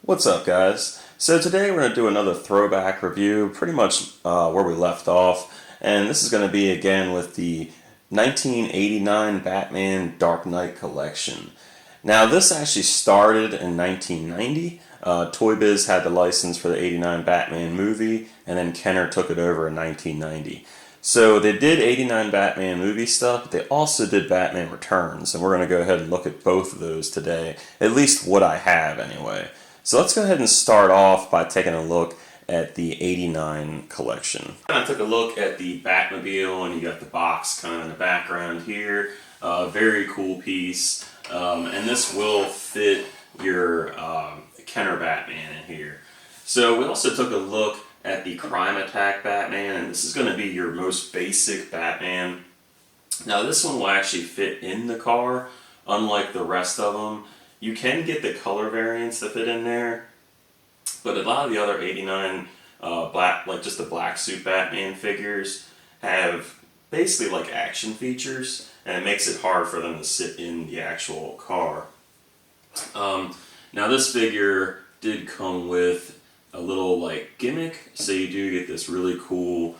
What's up, guys? So today we're going to do another throwback review, pretty much where we left off, and this is going to be again with the 1989 Batman Dark Knight collection. Now this actually started in 1990. Toy Biz had the license for the 89 Batman movie, and then Kenner took it over in 1990. So they did 89 Batman movie stuff, but they also did Batman Returns, and we're going to go ahead and look at both of those today, at least what I have anyway. So let's go ahead and start off by taking a look at the 89 collection. I took a look at the Batmobile, and you got the box kind of in the background here. Very cool piece, and this will fit your Kenner Batman in here. So we also took a look at the Crime Attack Batman, and this is going to be your most basic Batman. Now this one will actually fit in the car, unlike the rest of them. You can get the color variants that fit in there, but a lot of the other 89 like just the black suit Batman figures have basically like action features, and it makes it hard for them to sit in the actual car. Now this figure did come with a little like gimmick, so you do get this really cool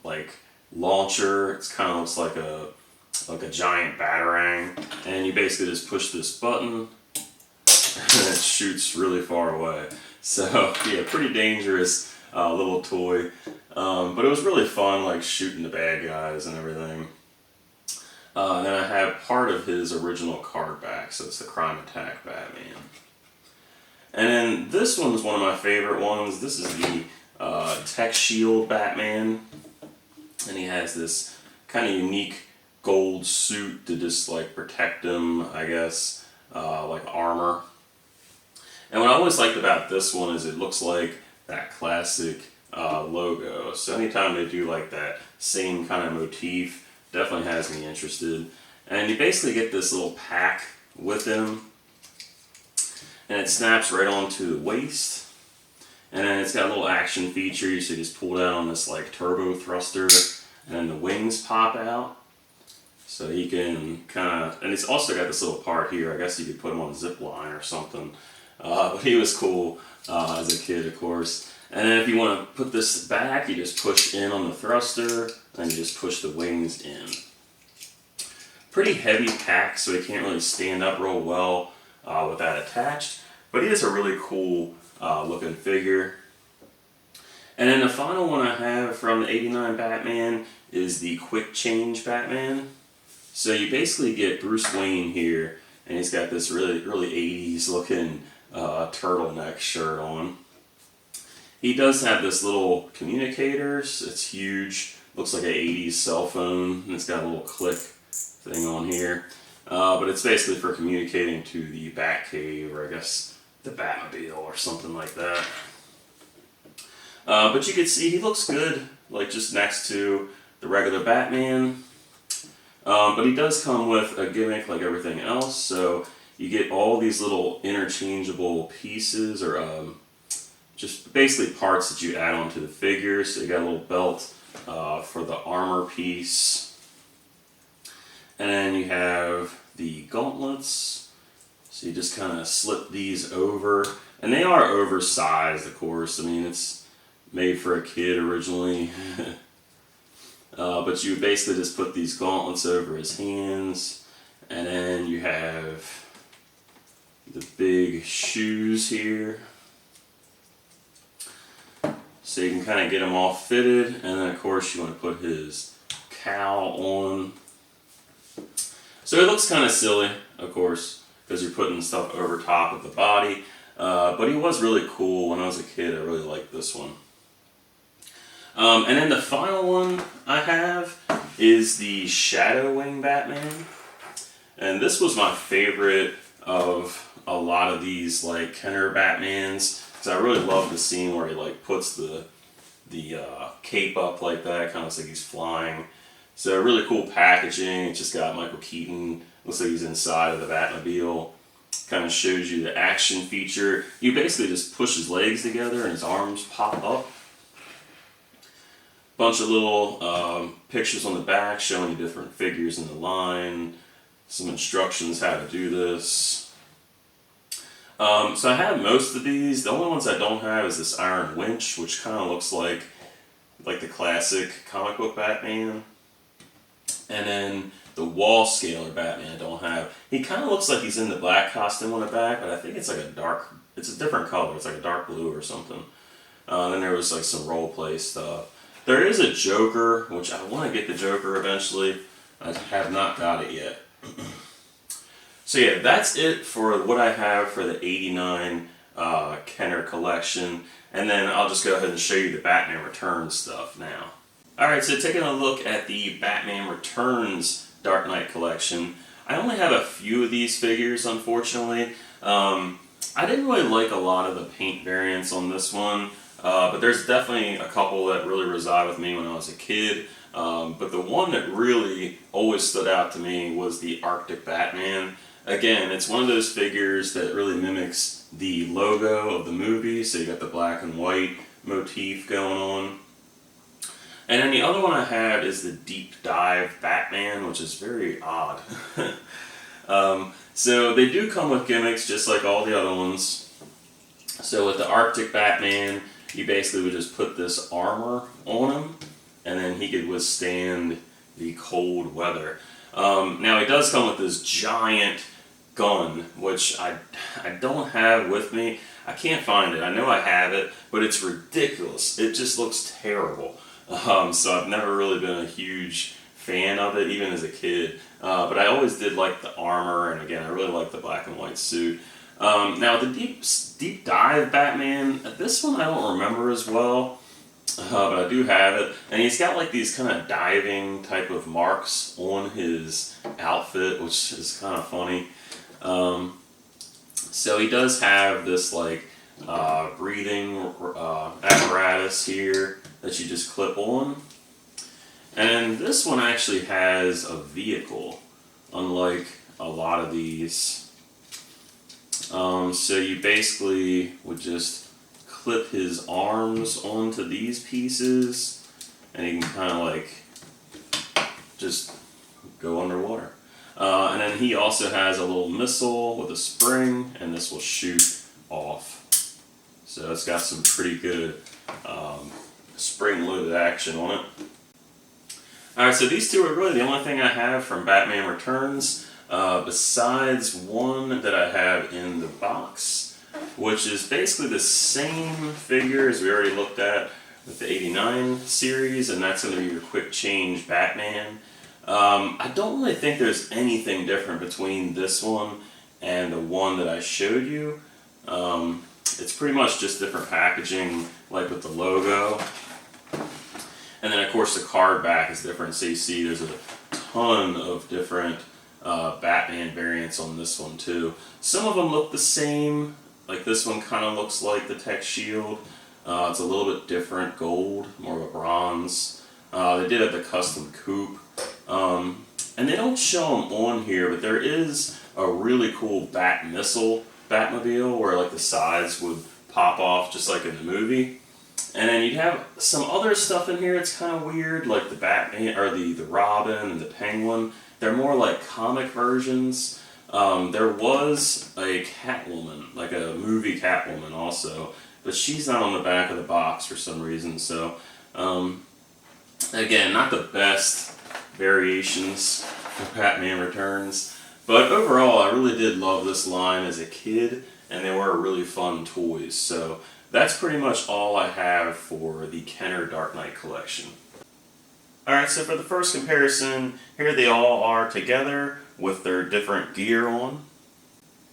like launcher. It's kind of looks like a giant batarang, and you basically just push this button and it shoots really far away. So yeah, pretty dangerous little toy, but it was really fun, like shooting the bad guys and everything. And then I have part of his original card back, so it's the Crime Attack Batman. And then this one's one of my favorite ones. This is the Tech Shield Batman, and he has this kind of unique gold suit to just like protect him, I guess, like armor. And what I always liked about this one is it looks like that classic logo. So anytime they do like that same kind of motif, definitely has me interested. And you basically get this little pack with him, and it snaps right onto the waist. And then it's got a little action feature, so you just pull down on this like turbo thruster, and then the wings pop out. So he can kind of, and it's also got this little part here. I guess you could put him on a zip line or something. But he was cool as a kid, of course. And then if you want to put this back, you just push in on the thruster, and you just push the wings in. Pretty heavy pack, so he can't really stand up real well with that attached. But he is a really cool looking figure. And then the final one I have from the 89 Batman is the Quick Change Batman. So you basically get Bruce Wayne here, and he's got this really 80s looking turtleneck shirt on. He does have this little communicator. It's huge, looks like an 80s cell phone, and it's got a little click thing on here. But it's basically for communicating to the Batcave, or I guess the Batmobile or something like that. But you can see he looks good, like just next to the regular Batman. But he does come with a gimmick like everything else, so you get all these little interchangeable pieces, or just basically parts that you add onto the figure. So you got a little belt for the armor piece, and then you have the gauntlets. So you just kind of slip these over, and they are oversized, of course. I mean, it's made for a kid originally. But you basically just put these gauntlets over his hands, and then you have the big shoes here. So you can kind of get them all fitted, and then of course you want to put his cowl on. So it looks kind of silly, of course, because you're putting stuff over top of the body, but he was really cool. When I was a kid, I really liked this one. And then the final one I have is the Shadow Wing Batman. And this was my favorite of a lot of these like Kenner Batmans, because I really love the scene where he like puts the cape up like that, kind of looks like he's flying. So really cool packaging. It just got Michael Keaton, looks like he's inside of the Batmobile. Kind of shows you the action feature. You basically just push his legs together and his arms pop up. Bunch of little pictures on the back showing you different figures in the line, some instructions how to do this. So I have most of these. The only ones I don't have is this iron winch, which kind of looks like the classic comic book Batman. And then the wall scaler Batman I don't have. He kind of looks like he's in the black costume on the back, but I think it's like it's a different color. It's like a dark blue or something. Then there was like some role play stuff. There is a Joker, which I want to get the Joker eventually. I have not got it yet. So yeah, that's it for what I have for the '89 Kenner collection. And then I'll just go ahead and show you the Batman Returns stuff now. Alright, so taking a look at the Batman Returns Dark Knight collection. I only have a few of these figures, unfortunately. I didn't really like a lot of the paint variants on this one, but there's definitely a couple that really reside with me when I was a kid. But the one that really always stood out to me was the Arctic Batman. Again, it's one of those figures that really mimics the logo of the movie, so you got the black and white motif going on. And then the other one I have is the Deep Dive Batman, which is very odd. So they do come with gimmicks just like all the other ones. So with the Arctic Batman, you basically would just put this armor on him, and then he could withstand the cold weather. Now he does come with this giant gun, which I don't have with me. I can't find it. I know I have it, but it's ridiculous. It just looks terrible. So I've never really been a huge fan of it, even as a kid. But I always did like the armor, and again, I really like the black and white suit. Now the deep dive Batman, this one I don't remember as well, but I do have it. And he's got like these kind of diving type of marks on his outfit, which is kind of funny. So he does have this like breathing apparatus here that you just clip on. And this one actually has a vehicle, unlike a lot of these. So you basically would just clip his arms onto these pieces, and he can kind of like just go underwater. And then he also has a little missile with a spring, and this will shoot off. So it's got some pretty good spring-loaded action on it. Alright, so these two are really the only thing I have from Batman Returns, besides one that I have in the box, which is basically the same figure as we already looked at with the '89 series, and that's going to be your Quick Change Batman. I don't really think there's anything different between this one and the one that I showed you. It's pretty much just different packaging, like with the logo. And then of course the card back is different, so you see there's a ton of different Batman variants on this one too. Some of them look the same, like this one kind of looks like the Tech Shield. It's a little bit different gold, more of a bronze. They did have the custom coupe. And they don't show them on here, but there is a really cool Bat Missile Batmobile where like the sides would pop off just like in the movie. And then you'd have some other stuff in here that's kind of weird, like the Batman or the Robin and the Penguin. They're more like comic versions. There was a Catwoman, like a movie Catwoman also, but she's not on the back of the box for some reason. So again, not the best variations for Batman Returns, but overall I really did love this line as a kid, and they were really fun toys. So that's pretty much all I have for the Kenner Dark Knight collection. Alright, so for the first comparison, here they all are together with their different gear on.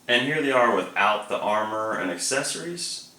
And here they are without the armor and accessories.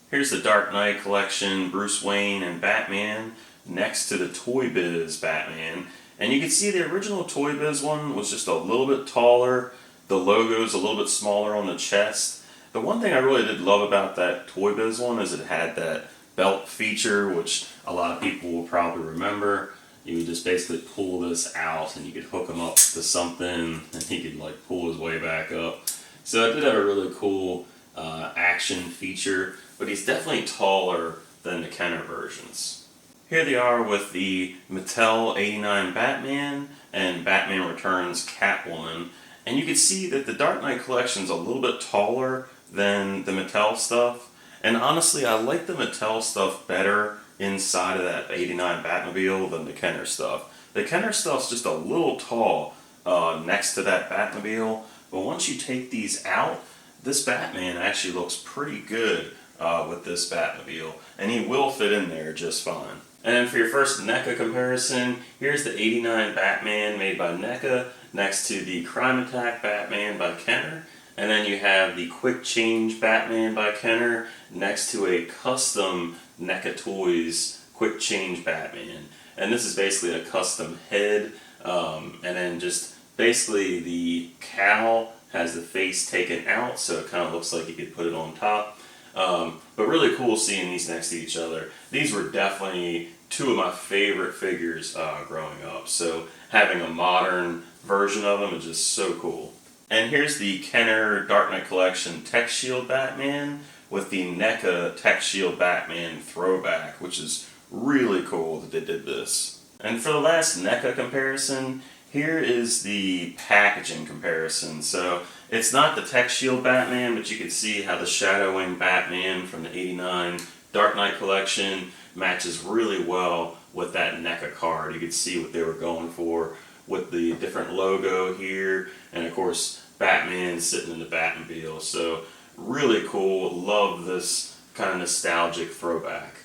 Here's the Dark Knight collection, Bruce Wayne and Batman, next to the Toy Biz Batman. And you can see the original Toy Biz one was just a little bit taller. The logo's a little bit smaller on the chest. The one thing I really did love about that Toy Biz one is it had that belt feature, which a lot of people will probably remember. You would just basically pull this out and you could hook him up to something and he could like pull his way back up. So it did have a really cool action feature, but he's definitely taller than the Kenner versions. Here they are with the Mattel '89 Batman and Batman Returns Catwoman. And you can see that the Dark Knight collection is a little bit taller than the Mattel stuff. And honestly, I like the Mattel stuff better inside of that 89 Batmobile than the Kenner stuff. The Kenner stuff's just a little tall next to that Batmobile, but once you take these out, this Batman actually looks pretty good with this Batmobile, and he will fit in there just fine. And then for your first NECA comparison, here's the 89 Batman made by NECA next to the Crime Attack Batman by Kenner. And then you have the Quick Change Batman by Kenner next to a custom NECA Toys Quick Change Batman. And this is basically a custom head, and then just basically the cowl has the face taken out, so it kind of looks like you could put it on top. But really cool seeing these next to each other. These were definitely two of my favorite figures growing up, so having a modern version of them is just so cool. And here's the Kenner Dark Knight Collection Tech Shield Batman with the NECA Tech Shield Batman throwback, which is really cool that they did this. And for the last NECA comparison, here is the packaging comparison. So it's not the Tech Shield Batman, but you can see how the Shadow Wing Batman from the 89 Dark Knight Collection matches really well with that NECA card. You can see what they were going for with the different logo here, and of course Batman sitting in the Batmobile. So really cool. Love this kind of nostalgic throwback.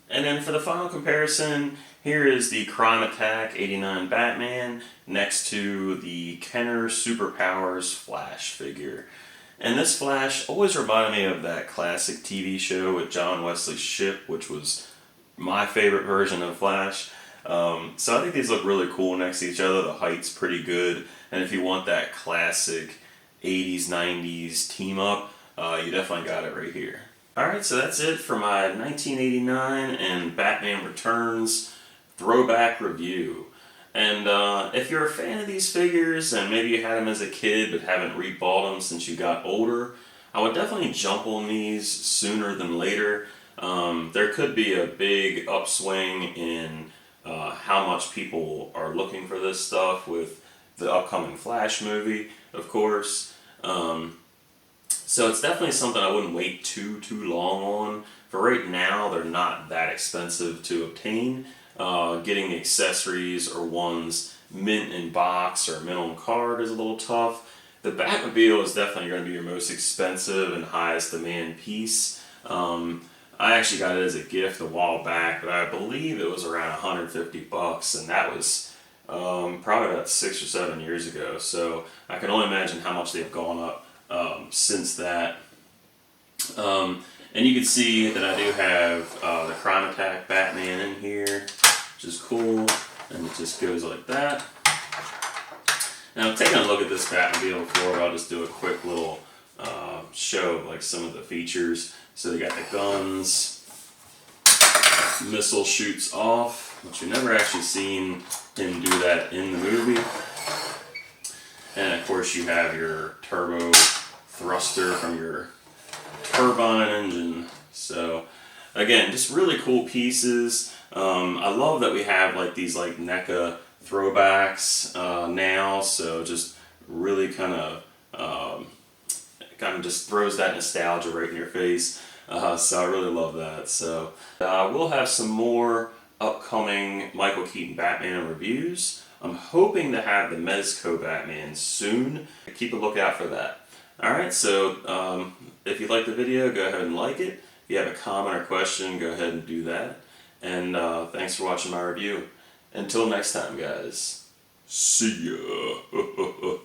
And then for the final comparison, here is the Crime Attack 89 Batman next to the Kenner Superpowers Flash figure. And this Flash always reminded me of that classic TV show with John Wesley Shipp, which was my favorite version of Flash. So I think these look really cool next to each other. The height's pretty good. And if you want that classic 80s, 90s team up, you definitely got it right here. Alright, so that's it for my 1989 and Batman Returns throwback review. And if you're a fan of these figures and maybe you had them as a kid but haven't rebought them since you got older, I would definitely jump on these sooner than later. There could be a big upswing in how much people are looking for this stuff with the upcoming Flash movie, of course. So it's definitely something I wouldn't wait too long on. For right now, they're not that expensive to obtain. Getting the accessories or ones mint in box or mint on card is a little tough. The Batmobile is definitely going to be your most expensive and highest demand piece. I actually got it as a gift a while back, but I believe it was around $150, and that was probably about 6 or 7 years ago. So I can only imagine how much they've gone up since that. And you can see that I do have the Crime Attack Batman in here, which is cool, and it just goes like that. Now, taking a look at this Batmobile before, I'll just do a quick little show of like some of the features. So they got the guns, missile shoots off, which you've never actually seen him do that in the movie. And of course you have your turbo thruster from your turbine engine. So again, just really cool pieces. I love that we have like these like NECA throwbacks now, so just really kind of just throws that nostalgia right in your face. So I really love that. So we'll have some more upcoming Michael Keaton Batman reviews. I'm hoping to have the Mezco Batman soon. Keep a lookout for that. Alright, so if you like the video, go ahead and like it. If you have a comment or question, go ahead and do that. And thanks for watching my review. Until next time, guys. See ya.